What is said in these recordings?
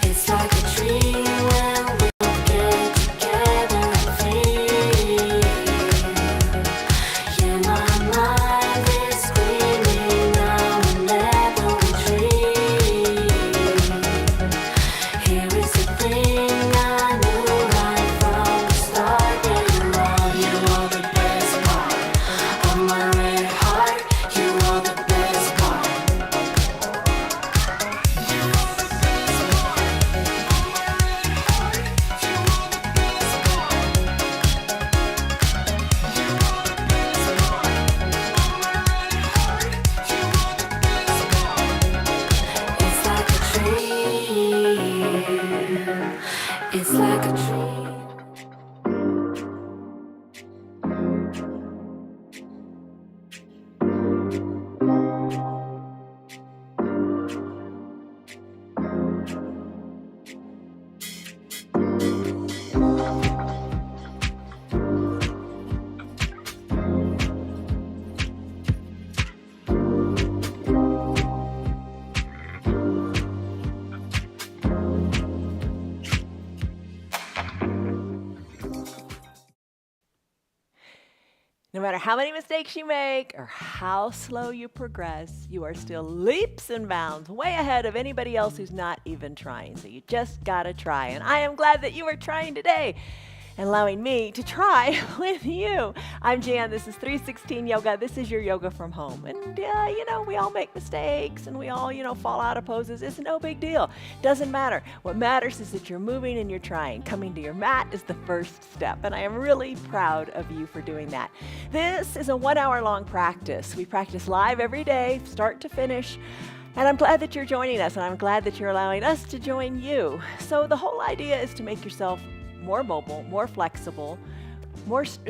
It's like a dream. No matter how many mistakes you make or how slow you progress, you are still leaps and bounds way ahead of anybody else who's not even trying. So you just gotta try. And I am glad that you are trying today and allowing me to try with you. I'm Jan, this is 316 Yoga. This is your yoga from home. And we all make mistakes and we all, fall out of poses. It's no big deal. Doesn't matter. What matters is that you're moving and you're trying. Coming to your mat is the first step. And I am really proud of you for doing that. This is a 1 hour long practice. We practice live every day, start to finish. And I'm glad that you're joining us and I'm glad that you're allowing us to join you. So the whole idea is to make yourself more mobile, more flexible,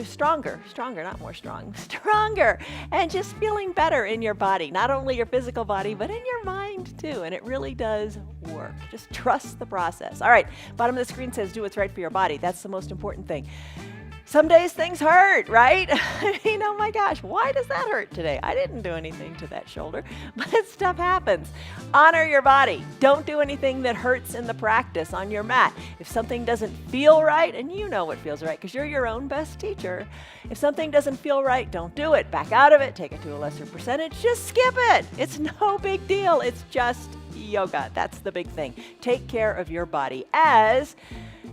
stronger, not more strong, stronger, and just feeling better in your body, not only your physical body, but in your mind too. And it really does work. Just trust the process. All right, bottom of the screen says do what's right for your body. That's the most important thing. Some days things hurt, right? I mean, oh my gosh, why does that hurt today? I didn't do anything to that shoulder, but stuff happens. Honor your body. Don't do anything that hurts in the practice on your mat. If something doesn't feel right, and you know what feels right because you're your own best teacher, if something doesn't feel right, don't do it. Back out of it, take it to a lesser percentage, just skip it. It's no big deal. It's just yoga. That's the big thing. Take care of your body as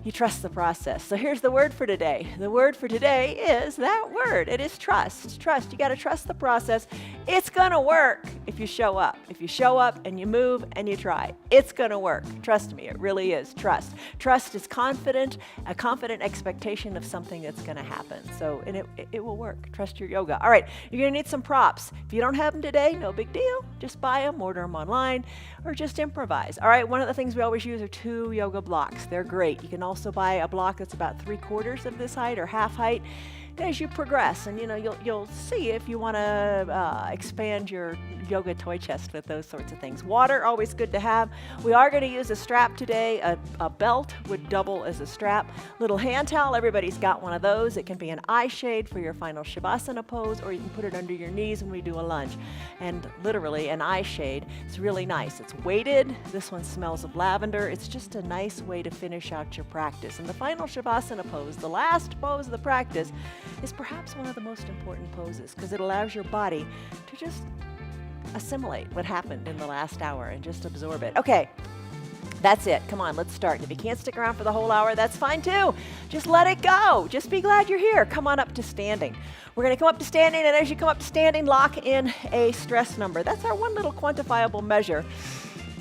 you trust the process. So here's the word for today. The word for today is that word. It is trust. Trust. You got to trust the process. It's going to work if you show up. If you show up and you move and you try, it's going to work. Trust me, it really is. Trust. Trust is a confident expectation of something that's going to happen. So, and it will work. Trust your yoga. All right, you're going to need some props. If you don't have them today, no big deal. Just buy them, order them online, or just improvise. All right, one of the things we always use are 2 yoga blocks. They're great. You can also buy a block that's about 3/4 of this height or half height as you progress, and you'll see if you want to expand your yoga toy chest with those sorts of things. Water, always good to have. We are going to use a strap today. A belt would double as a strap. Little hand towel, everybody's got one of those. It can be an eye shade for your final Shavasana pose, or you can put it under your knees when we do a lunge. And literally an eye shade, it's really nice. It's weighted. This one smells of lavender. It's just a nice way to finish out your practice. And the final Shavasana pose, the last pose of the practice, is perhaps one of the most important poses because it allows your body to just assimilate what happened in the last hour and just absorb it. Okay, that's it. Come on, let's start. If you can't stick around for the whole hour, that's fine too. Just let it go. Just be glad you're here. Come on up to standing. We're going to come up to standing, and as you come up to standing, lock in a stress number. That's our one little quantifiable measure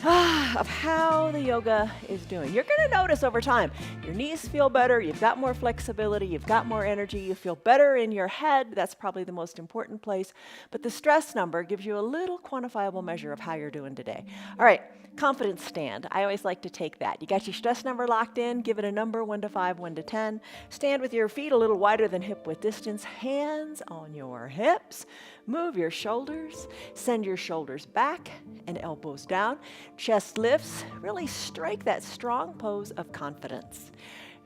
of how the yoga is doing. You're going to notice over time, your knees feel better, you've got more flexibility, you've got more energy, you feel better in your head. That's probably the most important place. But the stress number gives you a little quantifiable measure of how you're doing today. All right, confidence stand. I always like to take that. You got your stress number locked in, give it a number, 1 to 5, 1 to 10. Stand with your feet a little wider than hip width distance, hands on your hips. Move your shoulders, send your shoulders back and elbows down. Chest lifts, really strike that strong pose of confidence.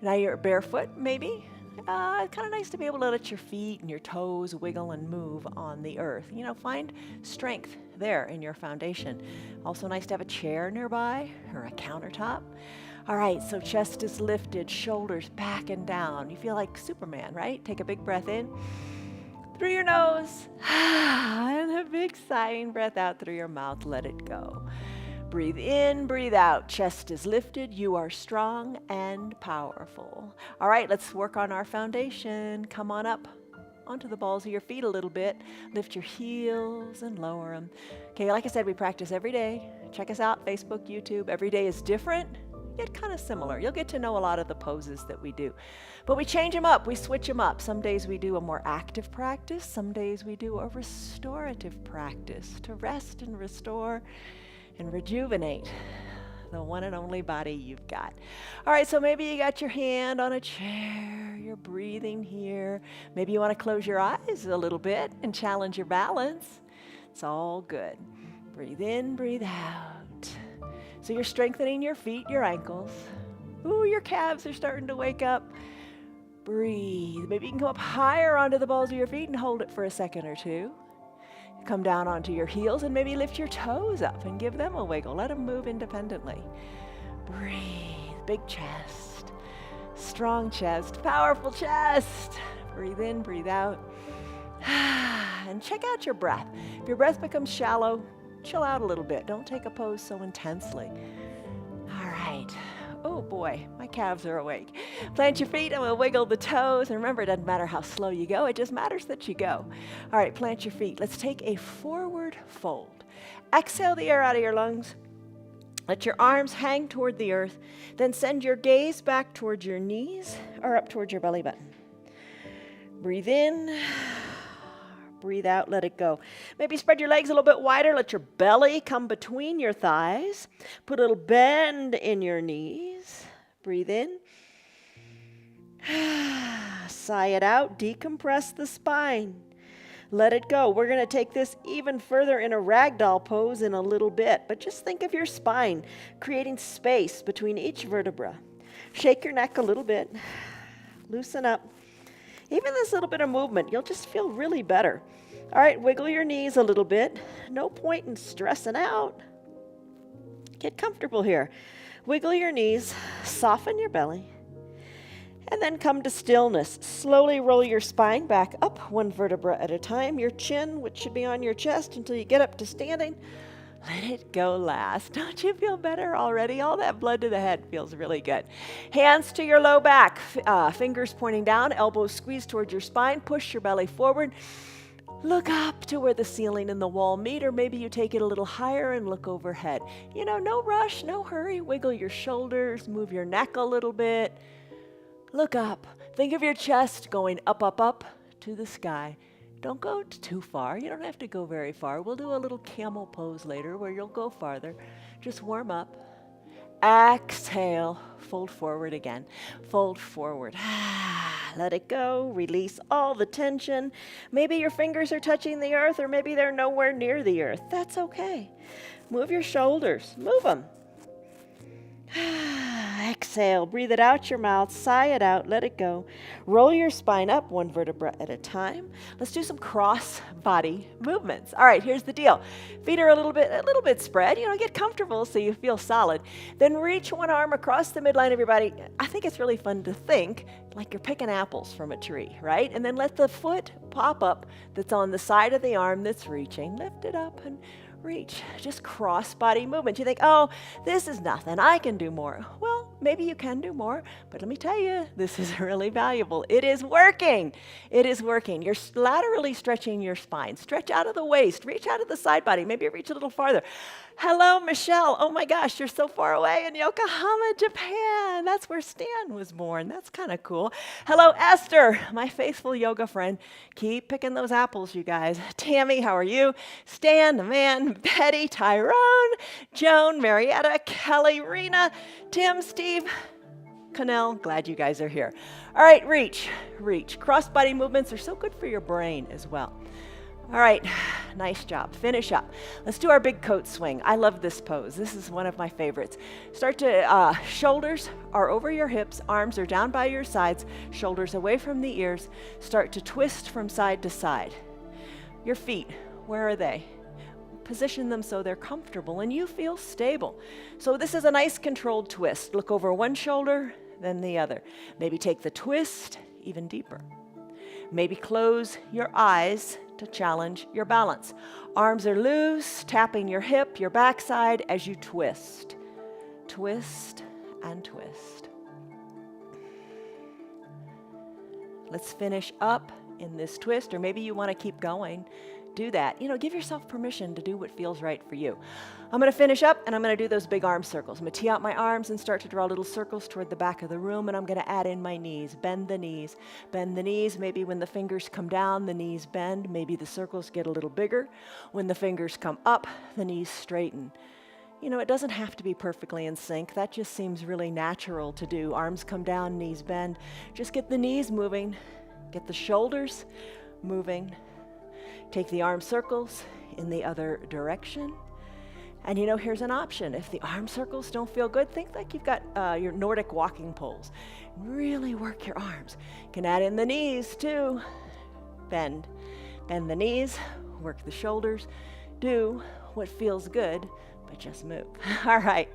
Now you're barefoot, maybe. It's kind of nice to be able to let your feet and your toes wiggle and move on the earth. Find strength there in your foundation. Also nice to have a chair nearby or a countertop. All right, so chest is lifted, shoulders back and down. You feel like Superman, right? Take a big breath in through your nose, and a big sighing breath out through your mouth. Let it go. Breathe in, breathe out. Chest is lifted. You are strong and powerful. All right, let's work on our foundation. Come on up onto the balls of your feet a little bit. Lift your heels and lower them. Okay, like I said, we practice every day. Check us out, Facebook, YouTube. Every day is different, yet kind of similar. You'll get to know a lot of the poses that we do. But we change them up, we switch them up. Some days we do a more active practice. Some days we do a restorative practice to rest and restore and rejuvenate the one and only body you've got. All right, so maybe you got your hand on a chair, you're breathing here. Maybe you want to close your eyes a little bit and challenge your balance. It's all good. Breathe in, breathe out. So you're strengthening your feet, your ankles. Ooh, your calves are starting to wake up. Breathe. Maybe you can come up higher onto the balls of your feet and hold it for a second or two. Come down onto your heels and maybe lift your toes up and give them a wiggle. Let them move independently. Breathe. Big chest. Strong chest. Powerful chest. Breathe in, breathe out. And check out your breath. If your breath becomes shallow, chill out a little bit. Don't take a pose so intensely. All right. Oh boy, my calves are awake. Plant your feet and we'll wiggle the toes. And remember, it doesn't matter how slow you go. It just matters that you go. All right, plant your feet. Let's take a forward fold. Exhale the air out of your lungs. Let your arms hang toward the earth. Then send your gaze back towards your knees or up towards your belly button. Breathe in. Breathe out, let it go. Maybe spread your legs a little bit wider. Let your belly come between your thighs. Put a little bend in your knees. Breathe in. Sigh it out. Decompress the spine. Let it go. We're going to take this even further in a ragdoll pose in a little bit. But just think of your spine, creating space between each vertebra. Shake your neck a little bit. Loosen up. Even this little bit of movement, you'll just feel really better. All right, wiggle your knees a little bit. No point in stressing out. Get comfortable here. Wiggle your knees, soften your belly, and then come to stillness. Slowly roll your spine back up one vertebra at a time. Your chin, which should be on your chest until you get up to standing. Let it go last. Don't you feel better already? All that blood to the head feels really good. Hands to your low back, fingers pointing down, elbows squeezed towards your spine. Push your belly forward. Look up to where the ceiling and the wall meet, or maybe you take it a little higher and look overhead. You know, no rush, no hurry. Wiggle your shoulders, move your neck a little bit. Look up. Think of your chest going up, up, up to the sky. Don't go too far. You don't have to go very far. We'll do a little camel pose later where you'll go farther. Just warm up. Exhale. Fold forward again. Fold forward. Let it go. Release all the tension. Maybe your fingers are touching the earth, or maybe they're nowhere near the earth. That's okay. Move your shoulders. Move them. Exhale, breathe it out your mouth, sigh it out, let it go. Roll your spine up one vertebra at a time. Let's do some cross body movements. All right, here's the deal. Feet are a little bit spread. Get comfortable so you feel solid. Then reach one arm across the midline of your body. I think it's really fun to think like you're picking apples from a tree, right? And then let the foot pop up that's on the side of the arm that's reaching. Lift it up and reach. Just cross body movement. You think, oh, this is nothing. I can do more. Well, maybe you can do more, but let me tell you, this is really valuable. It is working. It is working. You're laterally stretching your spine. Stretch out of the waist. Reach out of the side body. Maybe reach a little farther. Hello, Michelle. Oh my gosh, you're so far away in Yokohama, Japan. That's where Stan was born. That's kind of cool. Hello, Esther, my faithful yoga friend. Keep picking those apples, you guys. Tammy, how are you? Stan, the man, Betty, Tyrone, Joan, Marietta, Kelly, Rena, Tim, Steve, Connell, glad you guys are here. All right, reach. Cross-body movements are so good for your brain as well. All right, nice job. Finish up. Let's do our big coat swing. I love this pose. This is one of my favorites. Start to, shoulders are over your hips, arms are down by your sides, shoulders away from the ears. Start to twist from side to side. Your feet, where are they? position them so they're comfortable and you feel stable. So this is a nice controlled twist. Look over one shoulder, then the other. Maybe take the twist even deeper. Maybe close your eyes to challenge your balance. Arms are loose, tapping your hip, your backside as you twist. Twist and twist. Let's finish up in this twist, or maybe you want to keep going. Do that. Give yourself permission to do what feels right for you. I'm going to finish up and I'm going to do those big arm circles. I'm going to tee out my arms and start to draw little circles toward the back of the room, and I'm going to add in my knees. Bend the knees. Bend the knees. Maybe when the fingers come down, the knees bend. Maybe the circles get a little bigger. When the fingers come up, the knees straighten. It doesn't have to be perfectly in sync. That just seems really natural to do. Arms come down, knees bend. Just get the knees moving. Get the shoulders moving. Take the arm circles in the other direction. And here's an option. If the arm circles don't feel good, think like you've got your Nordic walking poles. Really work your arms. You can add in the knees too. Bend. Bend the knees, work the shoulders. Do what feels good, but just move. All right,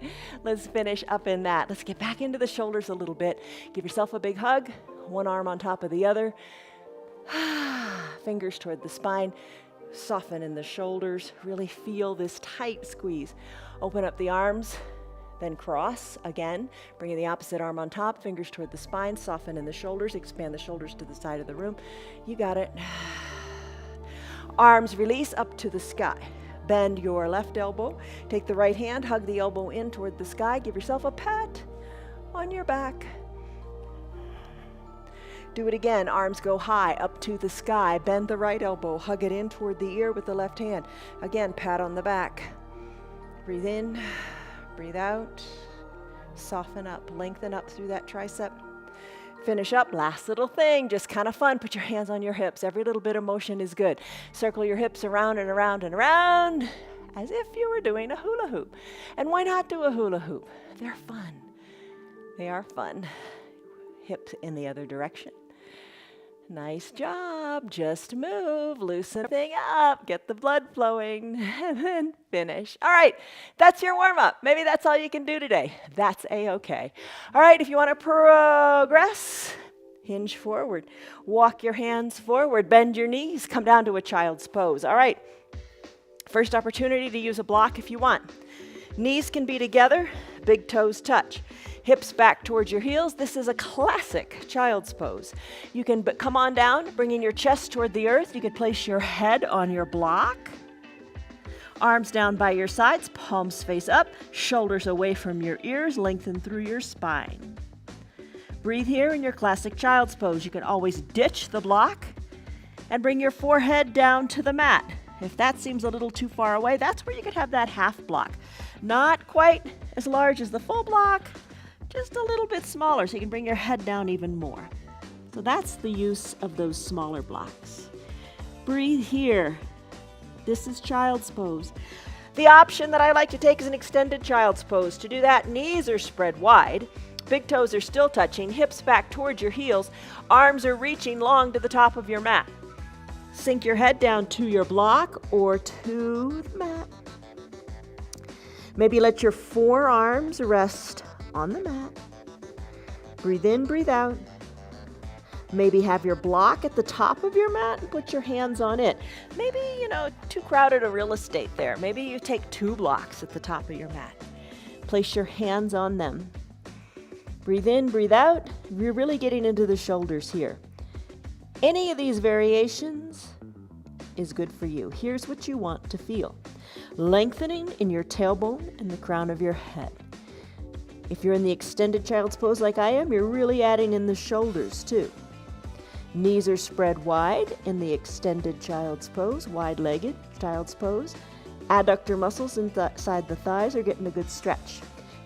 let's finish up in that. Let's get back into the shoulders a little bit. Give yourself a big hug, one arm on top of the other. Fingers toward the spine, soften in the shoulders, really feel this tight squeeze. Open up the arms, then cross again, bringing the opposite arm on top, fingers toward the spine, soften in the shoulders, expand the shoulders to the side of the room. You got it. Arms release up to the sky. Bend your left elbow, take the right hand, hug the elbow in toward the sky, give yourself a pat on your back. Do it again. Arms go high up to the sky. Bend the right elbow. Hug it in toward the ear with the left hand. Again, pat on the back. Breathe in. Breathe out. Soften up. Lengthen up through that tricep. Finish up. Last little thing. Just kind of fun. Put your hands on your hips. Every little bit of motion is good. Circle your hips around and around and around as if you were doing a hula hoop. And why not do a hula hoop? They're fun. They are fun. Hips in the other direction. Nice job. Just move. Loosen everything up. Get the blood flowing. And then finish. All right. That's your warm-up. Maybe that's all you can do today. That's A-okay. All right. If you want to progress, hinge forward. Walk your hands forward. Bend your knees. Come down to a child's pose. All right. First opportunity to use a block if you want. Knees can be together. Big toes touch. Hips back towards your heels. This is a classic child's pose. You can come on down, bringing your chest toward the earth. You can place your head on your block. Arms down by your sides, palms face up, shoulders away from your ears, lengthen through your spine. Breathe here in your classic child's pose. You can always ditch the block and bring your forehead down to the mat. If that seems a little too far away, that's where you could have that half block. Not quite as large as the full block, just a little bit smaller, so you can bring your head down even more. So that's the use of those smaller blocks. Breathe here. This is child's pose. The option that I like to take is an extended child's pose. To do that, knees are spread wide, big toes are still touching, hips back towards your heels, arms are reaching long to the top of your mat. Sink your head down to your block or to the mat. Maybe let your forearms rest on the mat. Breathe in, breathe out. Maybe have your block at the top of your mat and put your hands on it. Maybe, too crowded a real estate there. Maybe you take 2 blocks at the top of your mat. Place your hands on them. Breathe in, breathe out. You're really getting into the shoulders here. Any of these variations is good for you. Here's what you want to feel. Lengthening in your tailbone and the crown of your head. If you're in the extended child's pose like I am, you're really adding in the shoulders too. Knees are spread wide in the extended child's pose, wide-legged child's pose. Adductor muscles inside the thighs are getting a good stretch.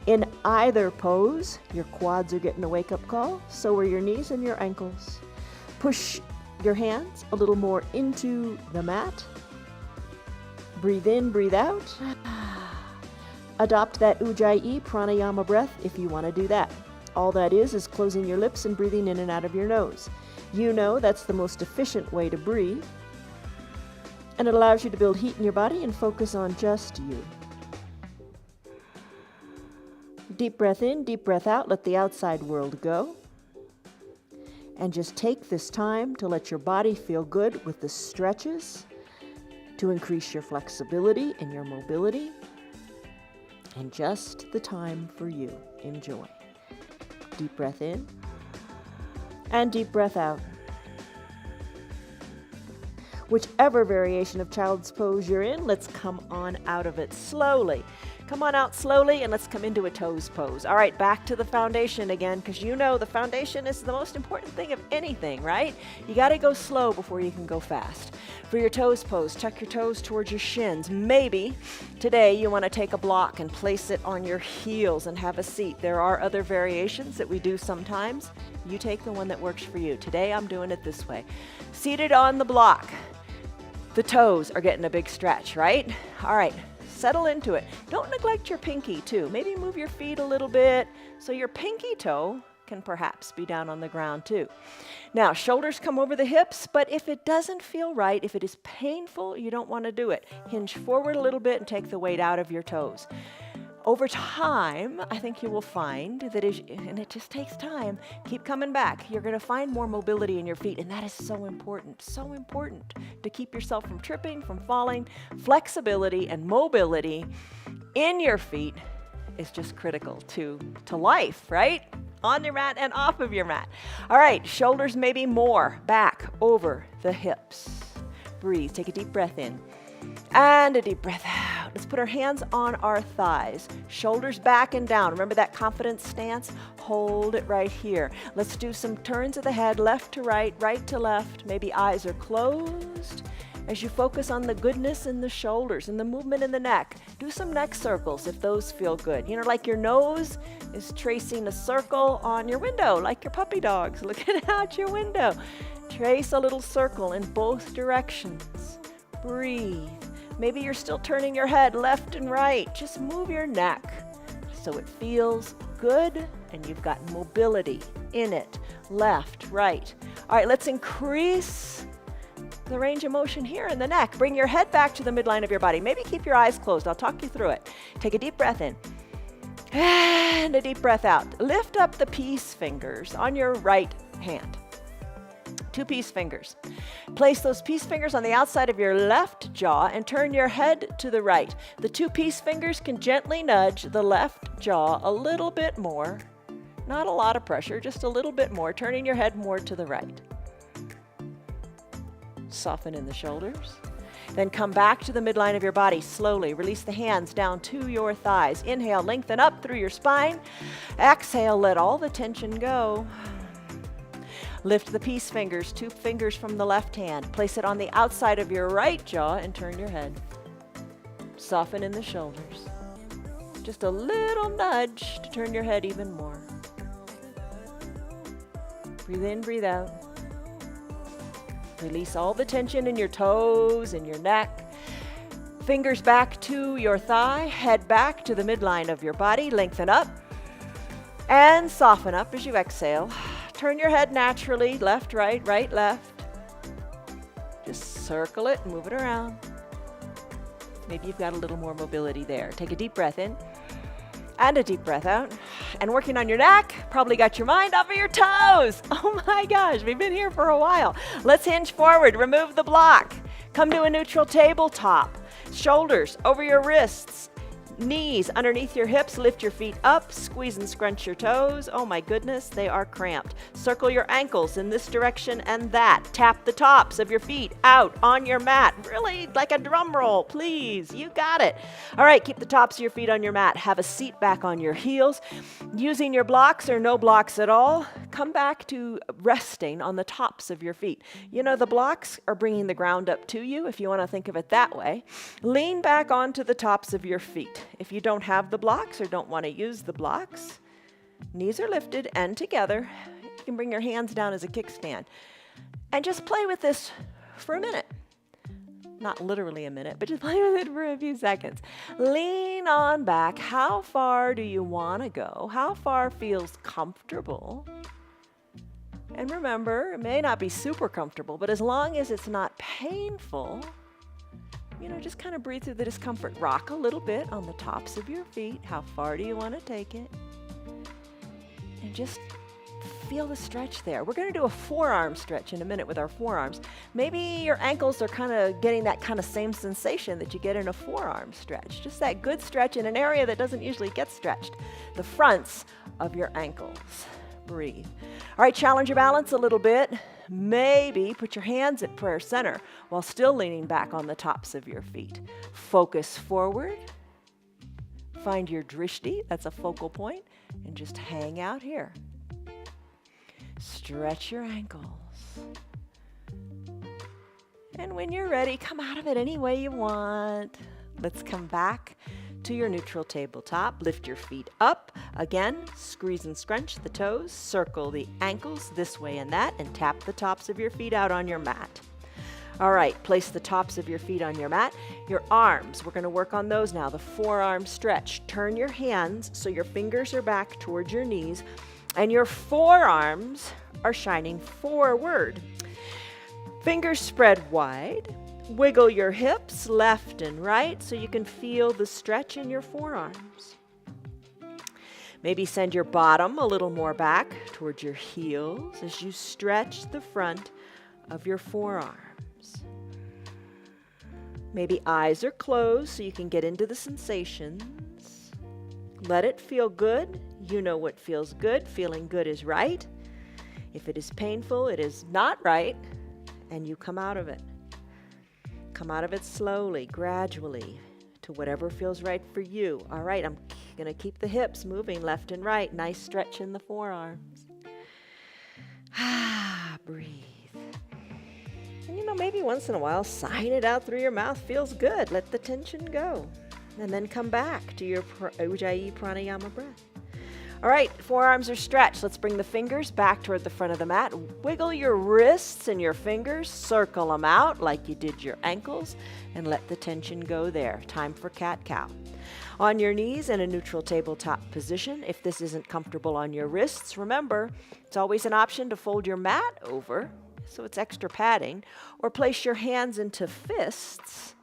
In either pose, your quads are getting a wake-up call, so are your knees and your ankles. Push your hands a little more into the mat. Breathe in, breathe out. Adopt that Ujjayi pranayama breath if you want to do that. All that is closing your lips and breathing in and out of your nose. You know that's the most efficient way to breathe. And it allows you to build heat in your body and focus on just you. Deep breath in, deep breath out. Let the outside world go. And just take this time to let your body feel good with the stretches to increase your flexibility and your mobility. And just the time for you. Enjoy. Deep breath in and deep breath out. Whichever variation of child's pose you're in, let's come on out of it slowly. Come on out slowly and let's come into a toes pose. All right, back to the foundation again, because you know the foundation is the most important thing of anything, right? You got to go slow before you can go fast. For your toes pose, tuck your toes towards your shins. Maybe today you want to take a block and place it on your heels and have a seat. There are other variations that we do sometimes. You take the one that works for you. Today I'm doing it this way. Seated on the block. The toes are getting a big stretch, right? All right, settle into it. Don't neglect your pinky too. Maybe move your feet a little bit so your pinky toe can perhaps be down on the ground too. Now, shoulders come over the hips, but if it doesn't feel right, if it is painful, you don't want to do it. Hinge forward a little bit and take the weight out of your toes. Over time, I think you will find that, and it just takes time, keep coming back. You're going to find more mobility in your feet, and that is so important to keep yourself from tripping, from falling. Flexibility and mobility in your feet is just critical to life, right? On your mat and off of your mat. All right, shoulders maybe more back over the hips. Breathe, take a deep breath in. And a deep breath out. Let's put our hands on our thighs, shoulders back and down. Remember that confident stance? Hold it right here. Let's do some turns of the head, left to right, right to left. Maybe eyes are closed. As you focus on the goodness in the shoulders and the movement in the neck, do some neck circles if those feel good. You know, like your nose is tracing a circle on your window, like your puppy dogs looking out your window. Trace a little circle in both directions. Breathe. Maybe you're still turning your head left and right. Just move your neck so it feels good and you've got mobility in it. Left, right. All right, let's increase the range of motion here in the neck. Bring your head back to the midline of your body. Maybe keep your eyes closed. I'll talk you through it. Take a deep breath in and a deep breath out. Lift up the peace fingers on your right hand. 2 peace fingers. Place those peace fingers on the outside of your left jaw and turn your head to the right. The 2 peace fingers can gently nudge the left jaw a little bit more. Not a lot of pressure, just a little bit more, turning your head more to the right. Soften in the shoulders. Then come back to the midline of your body slowly. Release the hands down to your thighs. Inhale, lengthen up through your spine. Exhale, let all the tension go. Lift the peace fingers, 2 fingers from the left hand. Place it on the outside of your right jaw and turn your head. Soften in the shoulders. Just a little nudge to turn your head even more. Breathe in, breathe out. Release all the tension in your toes and your neck. Fingers back to your thigh, head back to the midline of your body. Lengthen up and soften up as you exhale. Turn your head naturally, left, right, right, left. Just circle it and move it around. Maybe you've got a little more mobility there. Take a deep breath in and a deep breath out. And working on your neck, probably got your mind off of your toes. Oh my gosh, we've been here for a while. Let's hinge forward, remove the block. Come to a neutral tabletop. Shoulders over your wrists. Knees underneath your hips, lift your feet up, squeeze and scrunch your toes. Oh my goodness, they are cramped. Circle your ankles in this direction and that. Tap the tops of your feet out on your mat. Really like a drum roll, please. You got it. All right, keep the tops of your feet on your mat. Have a seat back on your heels. Using your blocks or no blocks at all, come back to resting on the tops of your feet. You know, the blocks are bringing the ground up to you, if you want to think of it that way. Lean back onto the tops of your feet. If you don't have the blocks or don't want to use the blocks, knees are lifted and together. You can bring your hands down as a kickstand. And just play with this for a minute. Not literally a minute, but just play with it for a few seconds. Lean on back. How far do you want to go? How far feels comfortable? And remember, it may not be super comfortable, but as long as it's not painful, just kind of breathe through the discomfort. Rock a little bit on the tops of your feet. How far do you want to take it? And just feel the stretch there. We're going to do a forearm stretch in a minute with our forearms. Maybe your ankles are kind of getting that kind of same sensation that you get in a forearm stretch. Just that good stretch in an area that doesn't usually get stretched. The fronts of your ankles. Breathe. All right, challenge your balance a little bit. Maybe put your hands at prayer center while still leaning back on the tops of your feet. Focus forward. Find your drishti, that's a focal point, and just hang out here. Stretch your ankles. And when you're ready, come out of it any way you want. Let's come back to your neutral tabletop. Lift your feet up. Again, squeeze and scrunch the toes. Circle the ankles this way and that, and tap the tops of your feet out on your mat. All right, place the tops of your feet on your mat. Your arms, we're going to work on those now. The forearm stretch. Turn your hands so your fingers are back towards your knees, and your forearms are shining forward. Fingers spread wide. Wiggle your hips left and right so you can feel the stretch in your forearms. Maybe send your bottom a little more back towards your heels as you stretch the front of your forearms. Maybe eyes are closed so you can get into the sensations. Let it feel good. You know what feels good. Feeling good is right. If it is painful, it is not right, and you come out of it. Come out of it slowly, gradually, to whatever feels right for you. All right, I'm going to keep the hips moving left and right. Nice stretch in the forearms. Breathe. And maybe once in a while, sighing it out through your mouth feels good. Let the tension go. And then come back to your Ujjayi Pranayama breath. All right, forearms are stretched. Let's bring the fingers back toward the front of the mat. Wiggle your wrists and your fingers. Circle them out like you did your ankles, and let the tension go there. Time for cat-cow. On your knees in a neutral tabletop position. If this isn't comfortable on your wrists, remember, it's always an option to fold your mat over, so it's extra padding, or place your hands into fists.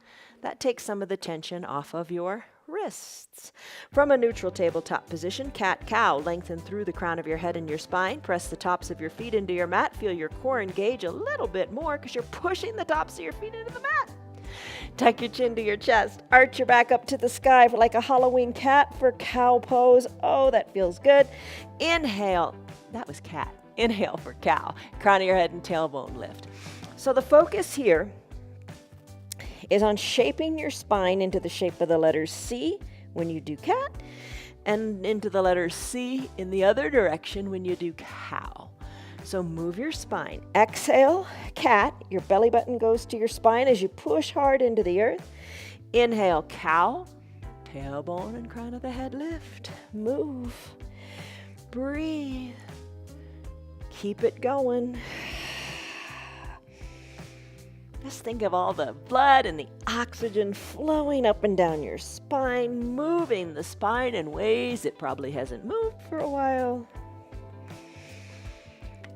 That takes some of the tension off of your wrists. From a neutral tabletop position, cat-cow, lengthen through the crown of your head and your spine. Press the tops of your feet into your mat. Feel your core engage a little bit more because you're pushing the tops of your feet into the mat. Tuck your chin to your chest. Arch your back up to the sky for like a Halloween cat for cow pose. Oh, that feels good. Inhale. That was cat. Inhale for cow. Crown of your head and tailbone lift. So the focus here is on shaping your spine into the shape of the letter C when you do cat, and into the letter C in the other direction when you do cow. So move your spine. Exhale, cat. Your belly button goes to your spine as you push hard into the earth. Inhale, cow. Tailbone and crown of the head lift. Move. Breathe. Keep it going. Just think of all the blood and the oxygen flowing up and down your spine, moving the spine in ways it probably hasn't moved for a while.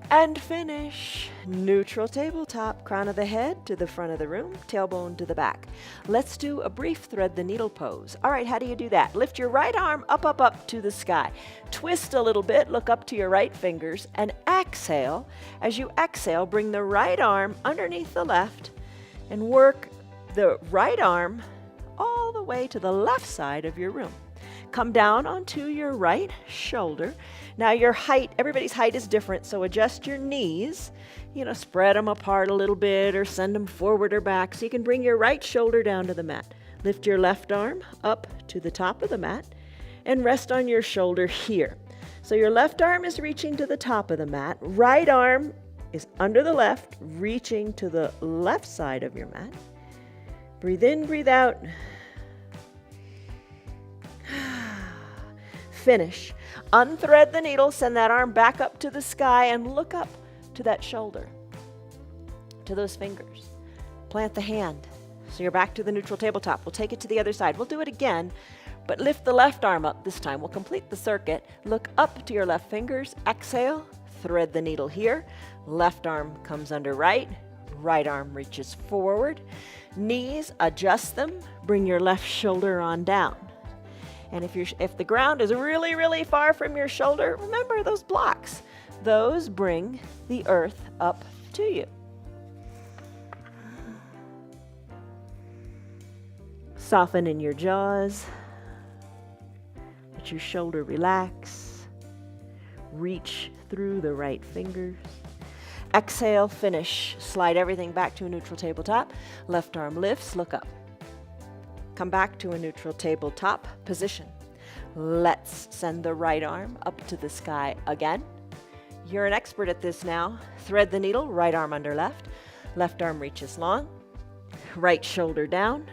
And finish. Neutral tabletop, crown of the head to the front of the room, tailbone to the back. Let's do a brief thread the needle pose. All right, how do you do that? Lift your right arm up, up, up to the sky. Twist a little bit, look up to your right fingers, and exhale. As you exhale, bring the right arm underneath the left and work the right arm all the way to the left side of your room. Come down onto your right shoulder. Now your height, everybody's height is different, so adjust your knees. Spread them apart a little bit or send them forward or back so you can bring your right shoulder down to the mat. Lift your left arm up to the top of the mat and rest on your shoulder here. So your left arm is reaching to the top of the mat. Right arm is under the left, reaching to the left side of your mat. Breathe in, breathe out. Finish. Unthread the needle, send that arm back up to the sky and look up to that shoulder, to those fingers. Plant the hand. So you're back to the neutral tabletop. We'll take it to the other side. We'll do it again, but lift the left arm up this time. We'll complete the circuit. Look up to your left fingers. Exhale. Thread the needle here. Left arm comes under right. Right arm reaches forward. Knees, adjust them. Bring your left shoulder on down. And if the ground is really, really far from your shoulder, remember those blocks. Those bring the earth up to you. Soften in your jaws. Let your shoulder relax. Reach through the right fingers. Exhale, finish. Slide everything back to a neutral tabletop. Left arm lifts, look up. Come back to a neutral tabletop position. Let's send the right arm up to the sky again. You're an expert at this now. Thread the needle, right arm under left. Left arm reaches long. Right shoulder down.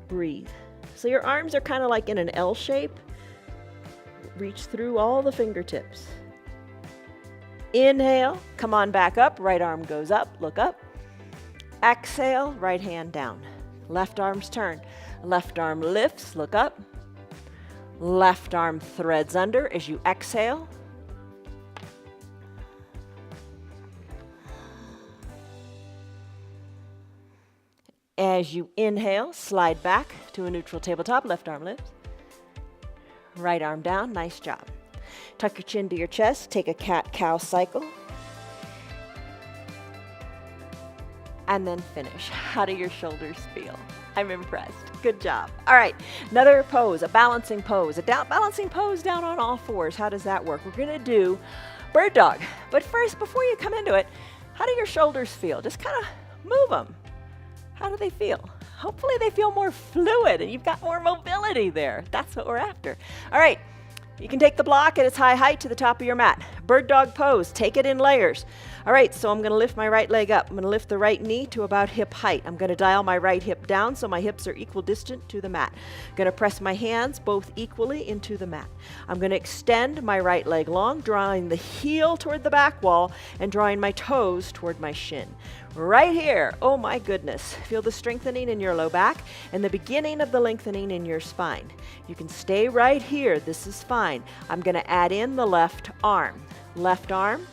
Breathe. So your arms are kind of like in an L shape. Reach through all the fingertips. Inhale, come on back up. Right arm goes up, look up. Exhale, right hand down. Left arm's turn. Left arm lifts, look up. Left arm threads under as you exhale. As you inhale, slide back to a neutral tabletop. Left arm lifts. Right arm down, nice job. Tuck your chin to your chest, take a cat-cow cycle. And then finish. How do your shoulders feel? I'm impressed. Good job. All right, another pose, a balancing pose. Balancing pose down on all fours. How does that work? We're gonna do bird dog. But first, before you come into it, how do your shoulders feel? Just kind of move them. How do they feel? Hopefully they feel more fluid and you've got more mobility there. That's what we're after. All right. You can take the block at its high height to the top of your mat. Bird dog pose, take it in layers. All right, so I'm going to lift my right leg up. I'm going to lift the right knee to about hip height. I'm going to dial my right hip down so my hips are equal distant to the mat. I'm going to press my hands both equally into the mat. I'm going to extend my right leg long, drawing the heel toward the back wall and drawing my toes toward my shin. Right here, oh my goodness, feel the strengthening in your low back and the beginning of the lengthening in your spine. You can stay right here, this is fine. I'm going to add in the left arm. Left arm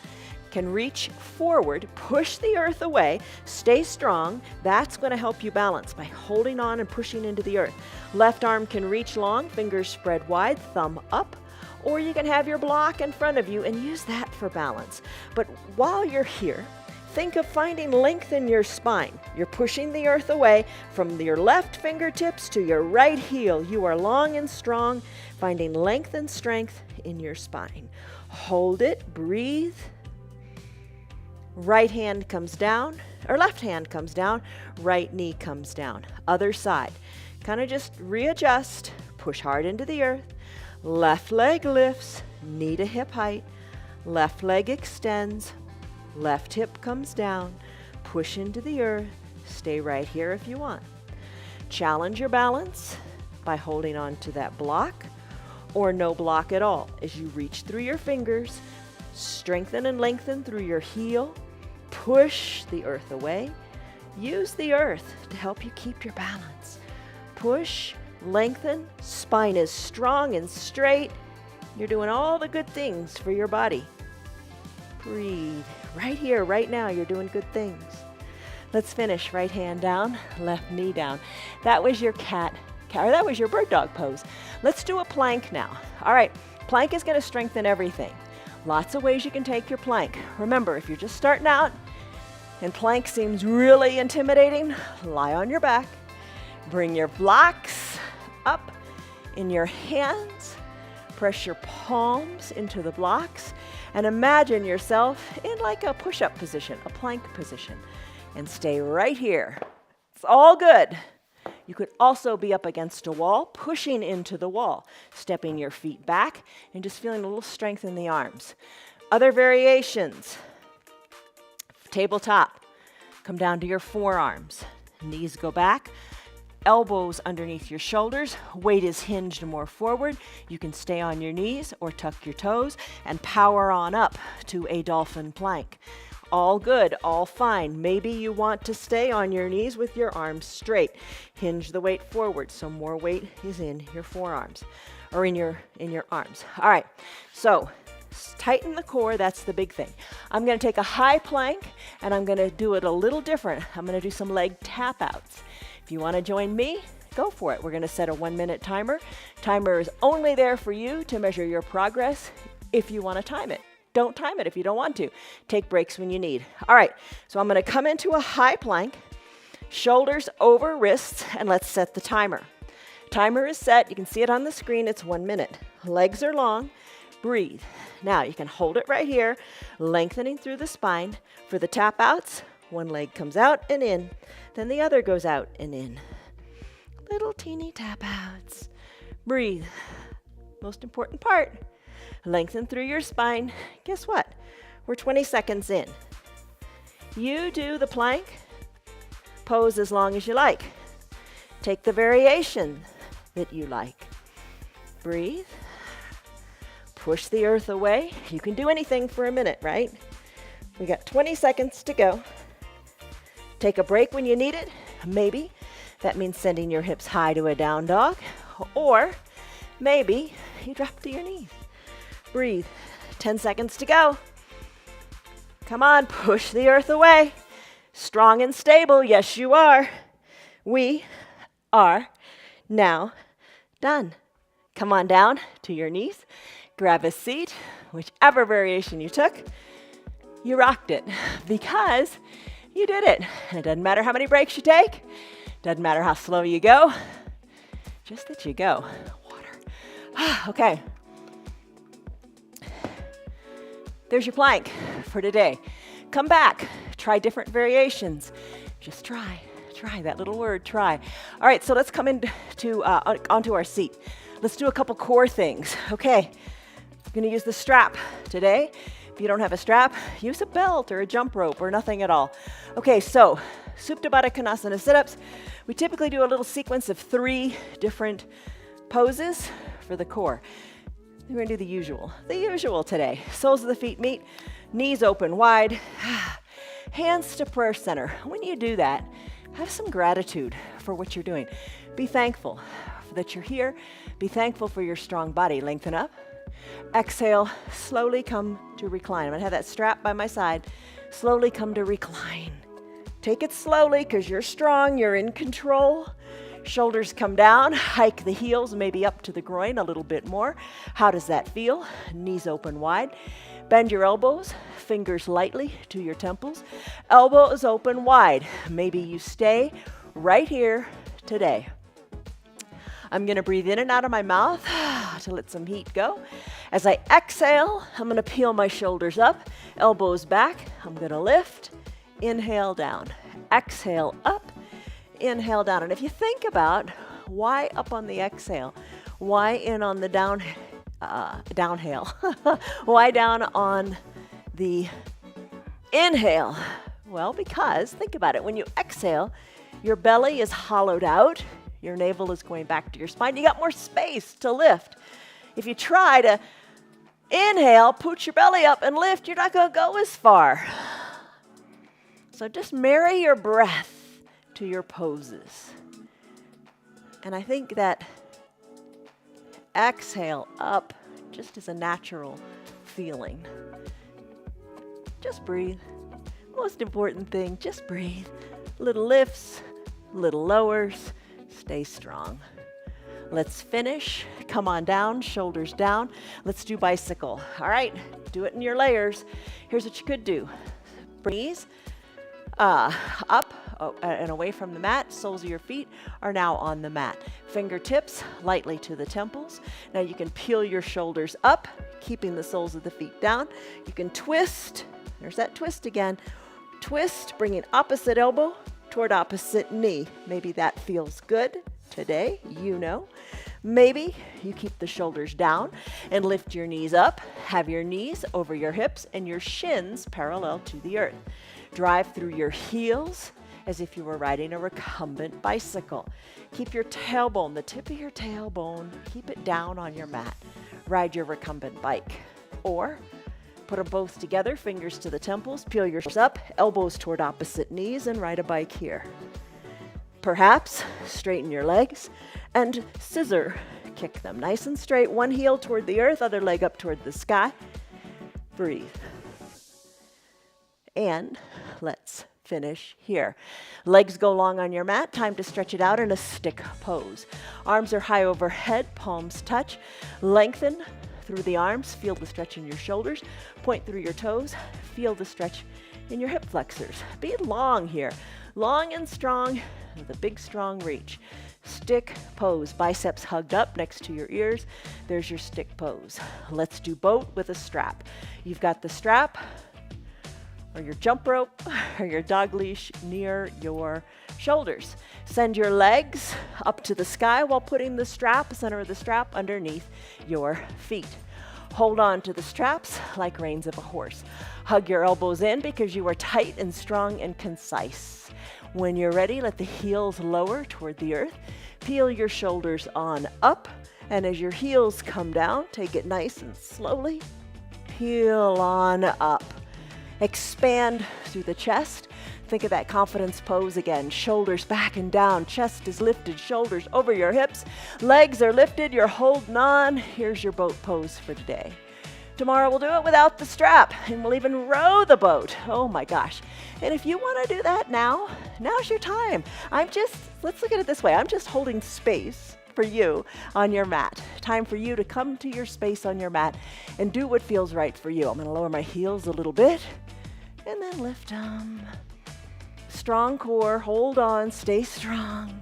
can reach forward, push the earth away, stay strong. That's going to help you balance by holding on and pushing into the earth. Left arm can reach long, fingers spread wide, thumb up. Or you can have your block in front of you and use that for balance. But while you're here, think of finding length in your spine. You're pushing the earth away from your left fingertips to your right heel. You are long and strong, finding length and strength in your spine. Hold it, breathe. Right hand comes down, or left hand comes down, right knee comes down. Other side. Kind of just readjust, push hard into the earth. Left leg lifts, knee to hip height. Left leg extends. Left hip comes down, push into the earth, stay right here if you want. Challenge your balance by holding on to that block or no block at all as you reach through your fingers, strengthen and lengthen through your heel, push the earth away. Use the earth to help you keep your balance. Push, lengthen, spine is strong and straight. You're doing all the good things for your body. Breathe. Right here, right now, you're doing good things. Let's finish. Right hand down, left knee down. That was your that was your bird dog pose. Let's do a plank now. All right, plank is going to strengthen everything. Lots of ways you can take your plank. Remember, if you're just starting out and plank seems really intimidating, lie on your back. Bring your blocks up in your hands. Press your palms into the blocks. And imagine yourself in like a push-up position, a plank position, and stay right here. It's all good. You could also be up against a wall, pushing into the wall, stepping your feet back, and just feeling a little strength in the arms. Other variations. Tabletop. Come down to your forearms. Knees go back. Elbows underneath your shoulders, weight is hinged more forward. You can stay on your knees or tuck your toes and power on up to a dolphin plank. All good, all fine. Maybe you want to stay on your knees with your arms straight. Hinge the weight forward so more weight is in your forearms or in your arms. All right, so Tighten the core, that's the big thing. I'm gonna take a high plank and I'm gonna do it a little different. I'm gonna do some leg tap outs. If you wanna join me, go for it. We're gonna set a 1-minute timer. Timer is only there for you to measure your progress if you wanna time it. Don't time it if you don't want to. Take breaks when you need. All right, so I'm gonna come into a high plank, shoulders over wrists, and let's set the timer. Timer is set, you can see it on the screen, it's 1 minute. Legs are long, breathe. Now you can hold it right here, lengthening through the spine. For the tap outs, one leg comes out and in, then the other goes out and in. Little teeny tap outs. Breathe. Most important part, lengthen through your spine. Guess what? We're 20 seconds in. You do the plank, pose as long as you like. Take the variation that you like. Breathe. Push the earth away. You can do anything for a minute, right? We got 20 seconds to go. Take a break when you need it. Maybe that means sending your hips high to a down dog, or maybe you drop to your knees. Breathe. 10 seconds to go. Come on, push the earth away. Strong and stable, yes you are. We are now done. Come on down to your knees. Grab a seat, whichever variation you took. You rocked it because you did it. It doesn't matter how many breaks you take. Doesn't matter how slow you go. Just that you go. Water. Okay. There's your plank for today. Come back. Try different variations. Just try that little word, try. All right, so let's come onto our seat. Let's do a couple core things. Okay, I'm gonna use the strap today. If you don't have a strap, use a belt or a jump rope or nothing at all. Okay, so Supta Baddha Konasana sit-ups. We typically do a little sequence of 3 different poses for the core. We're gonna do the usual today. Soles of the feet meet, knees open wide, hands to prayer center. When you do that, have some gratitude for what you're doing. Be thankful that you're here. Be thankful for your strong body. Lengthen up. Exhale, slowly come to recline. I'm gonna have that strap by my side. Slowly come to recline. Take it slowly because you're strong, you're in control. Shoulders come down, hike the heels maybe up to the groin a little bit more. How does that feel? Knees open wide. Bend your elbows, fingers lightly to your temples. Elbows open wide. Maybe you stay right here today. I'm gonna breathe in and out of my mouth to let some heat go. As I exhale, I'm gonna peel my shoulders up, elbows back. I'm gonna lift, inhale down. Exhale up, inhale down. And if you think about why up on the exhale, why in on the downhail, why down on the inhale? Well, because think about it. When you exhale, your belly is hollowed out. Your navel is going back to your spine. You got more space to lift. If you try to inhale, put your belly up and lift, you're not going to go as far. So just marry your breath to your poses. And I think that exhale up just is a natural feeling. Just breathe. Most important thing, just breathe. Little lifts, little lowers. Stay strong. Let's finish. Come on down, shoulders down. Let's do bicycle. All right, do it in your layers. Here's what you could do. Knees up and away from the mat. Soles of your feet are now on the mat. Fingertips lightly to the temples. Now you can peel your shoulders up, keeping the soles of the feet down. You can twist. There's that twist again. Twist, bringing opposite elbow toward opposite knee. Maybe that feels good today, you know. Maybe you keep the shoulders down and lift your knees up. Have your knees over your hips and your shins parallel to the earth. Drive through your heels as if you were riding a recumbent bicycle. Keep your tailbone, the tip of your tailbone, keep it down on your mat. Ride your recumbent bike. Or put them both together, fingers to the temples, peel your shoulders up, elbows toward opposite knees, and ride a bike here. Perhaps straighten your legs and scissor kick them nice and straight. One heel toward the earth, other leg up toward the sky. Breathe. And let's finish here. Legs go long on your mat. Time to stretch it out in a stick pose. Arms are high overhead, palms touch. Lengthen through the arms. Feel the stretch in your shoulders. Point through your toes. Feel the stretch in your hip flexors. Be long here. Long and strong with a big, strong reach. Stick pose. Biceps hugged up next to your ears. There's your stick pose. Let's do boat with a strap. You've got the strap or your jump rope or your dog leash near your shoulders. Send your legs up to the sky while putting the strap, center of the strap, underneath your feet. Hold on to the straps like reins of a horse. Hug your elbows in because you are tight and strong and concise. When you're ready, let the heels lower toward the earth. Peel your shoulders on up, and as your heels come down, take it nice and slowly. Peel on up. Expand through the chest. Think of that confidence pose again. Shoulders back and down. Chest is lifted. Shoulders over your hips. Legs are lifted. You're holding on. Here's your boat pose for today. Tomorrow we'll do it without the strap, and we'll even row the boat. Oh my gosh. And if you want to do that now, now's your time. Let's look at it this way. I'm just holding space for you on your mat. Time for you to come to your space on your mat and do what feels right for you. I'm going to lower my heels a little bit and then lift them. Strong core, hold on, stay strong.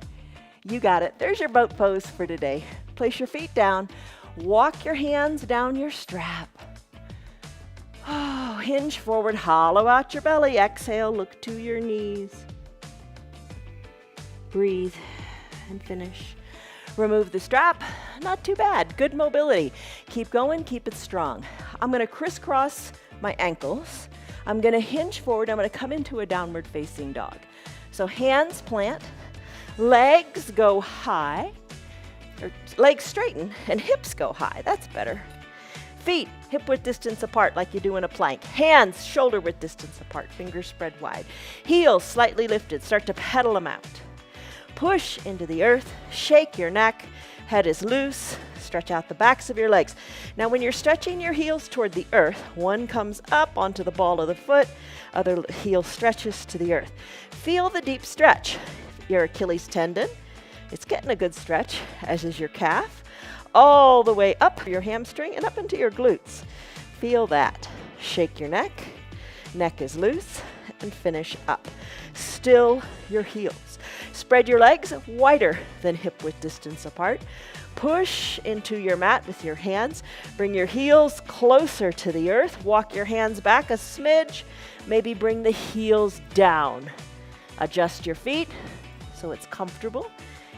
You got it. There's your boat pose for today. Place your feet down. Walk your hands down your strap. Oh, hinge forward, hollow out your belly. Exhale, look to your knees. Breathe and finish. Remove the strap. Not too bad. Good mobility. Keep going, keep it strong. I'm going to crisscross my ankles. I'm going to hinge forward. I'm going to come into a downward facing dog. So hands plant, legs go high, or legs straighten, and hips go high. That's better. Feet hip width distance apart like you do in a plank. Hands shoulder width distance apart, fingers spread wide. Heels slightly lifted. Start to pedal them out. Push into the earth, shake your neck, head is loose, stretch out the backs of your legs. Now when you're stretching your heels toward the earth, one comes up onto the ball of the foot, other heel stretches to the earth. Feel the deep stretch. Your Achilles tendon, it's getting a good stretch, as is your calf, all the way up your hamstring and up into your glutes. Feel that. Shake your neck, neck is loose, and finish up. Still your heels. Spread your legs wider than hip width distance apart. Push into your mat with your hands. Bring your heels closer to the earth. Walk your hands back a smidge. Maybe bring the heels down. Adjust your feet so it's comfortable,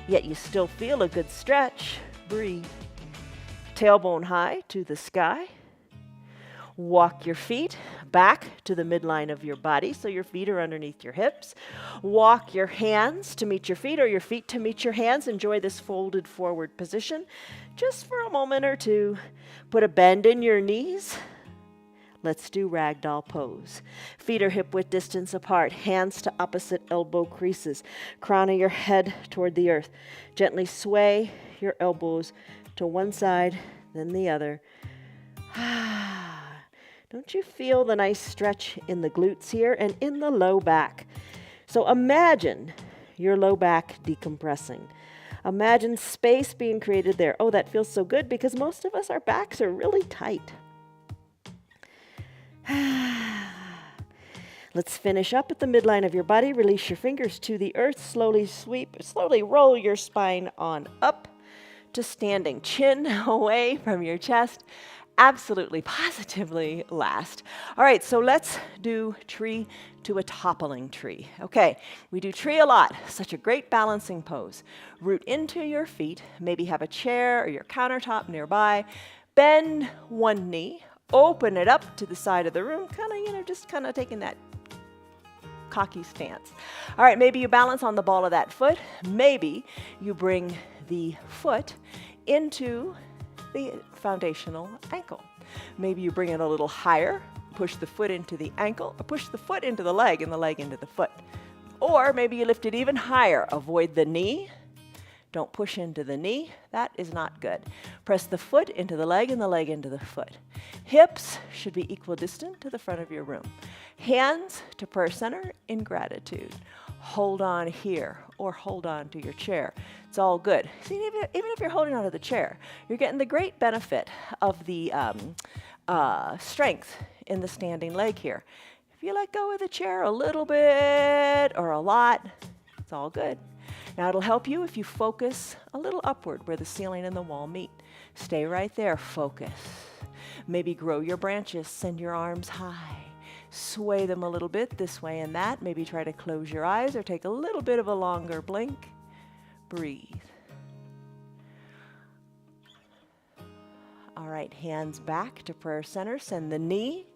yet you still feel a good stretch. Breathe. Tailbone high to the sky. Walk your feet back to the midline of your body so your feet are underneath your hips. Walk your hands to meet your feet or your feet to meet your hands. Enjoy this folded forward position just for a moment or two. Put a bend in your knees. Let's do ragdoll pose. Feet are hip width distance apart, hands to opposite elbow creases. Crown of your head toward the earth. Gently sway your elbows to one side, then the other. Don't you feel the nice stretch in the glutes here and in the low back? So imagine your low back decompressing. Imagine space being created there. Oh, that feels so good because most of us, our backs are really tight. Let's finish up at the midline of your body. Release your fingers to the earth. Slowly roll your spine on up to standing. Chin away from your chest. Absolutely, positively last. All right, so let's do tree to a toppling tree. Okay, we do tree a lot. Such a great balancing pose. Root into your feet. Maybe have a chair or your countertop nearby. Bend one knee. Open it up to the side of the room. Just taking that cocky stance. All right, maybe you balance on the ball of that foot. Maybe you bring the foot into the foundational ankle. Maybe you bring it a little higher, push the foot into the ankle, or push the foot into the leg and the leg into the foot. Or maybe you lift it even higher. Avoid the knee. Don't push into the knee. That is not good. Press the foot into the leg and the leg into the foot. Hips should be equidistant to the front of your room. Hands to prayer center in gratitude. Hold on here or hold on to your chair. It's all good. See, even if you're holding on to the chair, you're getting the great benefit of the strength in the standing leg here. If you let go of the chair a little bit or a lot, it's all good. Now it'll help you if you focus a little upward where the ceiling and the wall meet. Stay right there, focus. Maybe grow your branches, send your arms high. Sway them a little bit this way and that. Maybe try to close your eyes or take a little bit of a longer blink. Breathe. All right, hands back to prayer center. Send the knee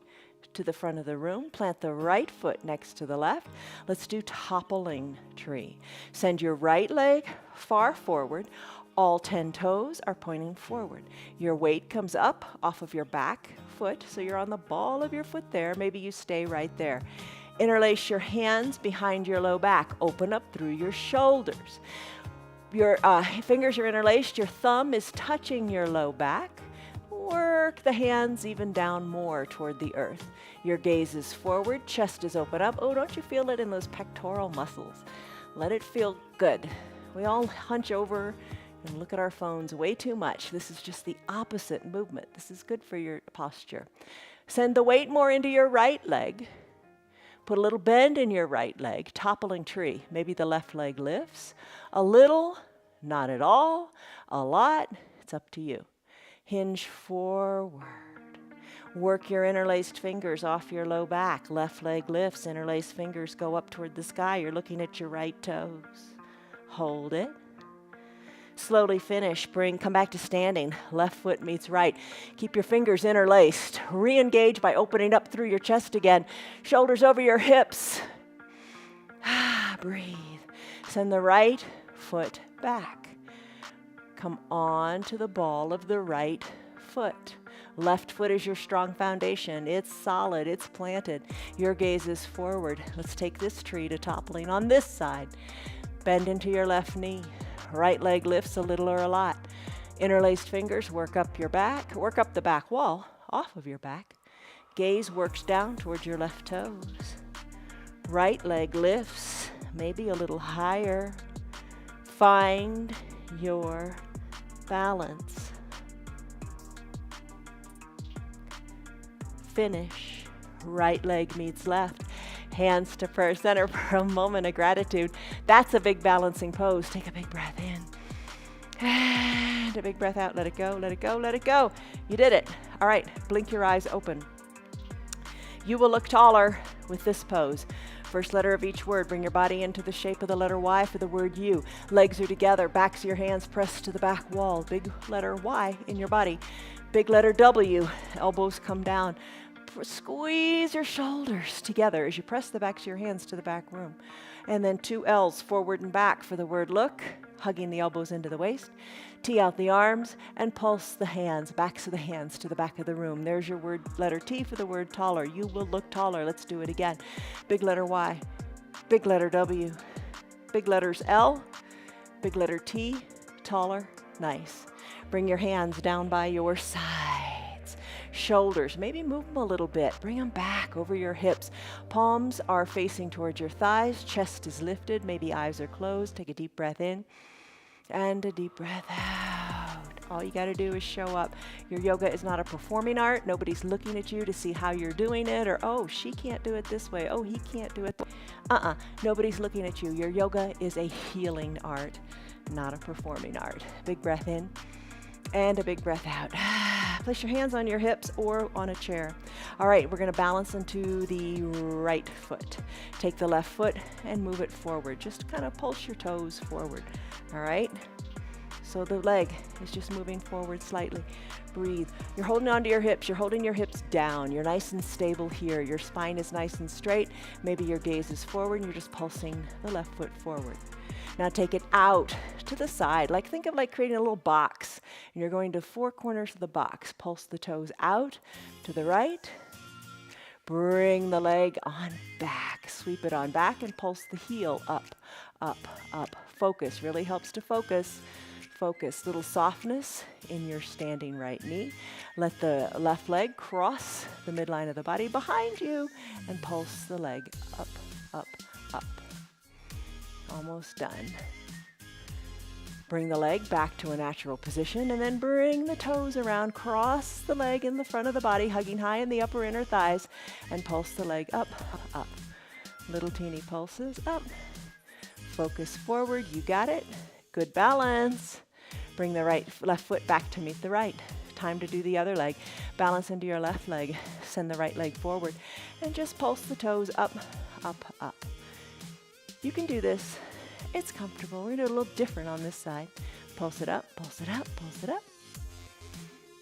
to the front of the room. Plant the right foot next to the left. Let's do toppling tree. Send your right leg far forward. All 10 toes are pointing forward. Your weight comes up off of your back foot, so you're on the ball of your foot there. Maybe you stay right there. Interlace your hands behind your low back. Open up through your shoulders. Your fingers are interlaced. Your thumb is touching your low back. Work the hands even down more toward the earth. Your gaze is forward, chest is open up. Oh, don't you feel it in those pectoral muscles? Let it feel good. We all hunch over and look at our phones way too much. This is just the opposite movement. This is good for your posture. Send the weight more into your right leg. Put a little bend in your right leg, toppling tree. Maybe the left leg lifts. A little, not at all, a lot, it's up to you. Hinge forward. Work your interlaced fingers off your low back. Left leg lifts, interlaced fingers go up toward the sky. You're looking at your right toes. Hold it. Slowly finish. Come back to standing. Left foot meets right. Keep your fingers interlaced. Re-engage by opening up through your chest again. Shoulders over your hips. Breathe. Send the right foot back. Come on to the ball of the right foot. Left foot is your strong foundation. It's solid. It's planted. Your gaze is forward. Let's take this tree to toppling on this side. Bend into your left knee. Right leg lifts a little or a lot. Interlaced fingers work up your back. Work up the back wall off of your back. Gaze works down towards your left toes. Right leg lifts, maybe a little higher. Find your balance. Finish. Right leg meets left. Hands to prayer center for a moment of gratitude. That's a big balancing pose. Take a big breath in. And a big breath out. Let it go, let it go, let it go. You did it. All right, blink your eyes open. You will look taller with this pose. First letter of each word. Bring your body into the shape of the letter Y for the word you. Legs are together. Backs of your hands pressed to the back wall. Big letter Y in your body. Big letter W. Elbows come down. Squeeze your shoulders together as you press the backs of your hands to the back room. And then 2 L's, forward and back for the word look, hugging the elbows into the waist. Tee out the arms and pulse the hands, backs of the hands to the back of the room. There's your word, letter T for the word taller. You will look taller. Let's do it again. Big letter Y, big letter W, big letters L, big letter T, taller, nice. Bring your hands down by your sides. Shoulders, maybe move them a little bit. Bring them back over your hips. Palms are facing towards your thighs. Chest is lifted. Maybe eyes are closed. Take a deep breath in and a deep breath out. All you got to do is show up. Your yoga is not a performing art. Nobody's looking at you to see how you're doing it, or, oh, she can't do it this way. Oh, he can't do it. Nobody's looking at you. Your yoga is a healing art, not a performing art. Big breath in and a big breath out. Place your hands on your hips or on a chair. All right, we're going to balance into the right foot. Take the left foot and move it forward. Just kind of pulse your toes forward. All right? So the leg is just moving forward slightly. Breathe. You're holding onto your hips. You're holding your hips down. You're nice and stable here. Your spine is nice and straight. Maybe your gaze is forward and you're just pulsing the left foot forward. Now take it out to the side. Think of creating a little box. And you're going to 4 corners of the box. Pulse the toes out to the right. Bring the leg on back. Sweep it on back and pulse the heel up. up, up. Focus, really helps to focus. Focus, little softness in your standing right knee. Let the left leg cross the midline of the body behind you and pulse the leg up, up, up. Almost done. Bring the leg back to a natural position and then bring the toes around, cross the leg in the front of the body, hugging high in the upper inner thighs, and pulse the leg up, up, up. Little teeny pulses up. Focus forward, you got it. Good balance. Bring the left foot back to meet the right. Time to do the other leg. Balance into your left leg. Send the right leg forward. And just pulse the toes up, up, up. You can do this. It's comfortable. We're going to do a little different on this side. Pulse it up, pulse it up, pulse it up.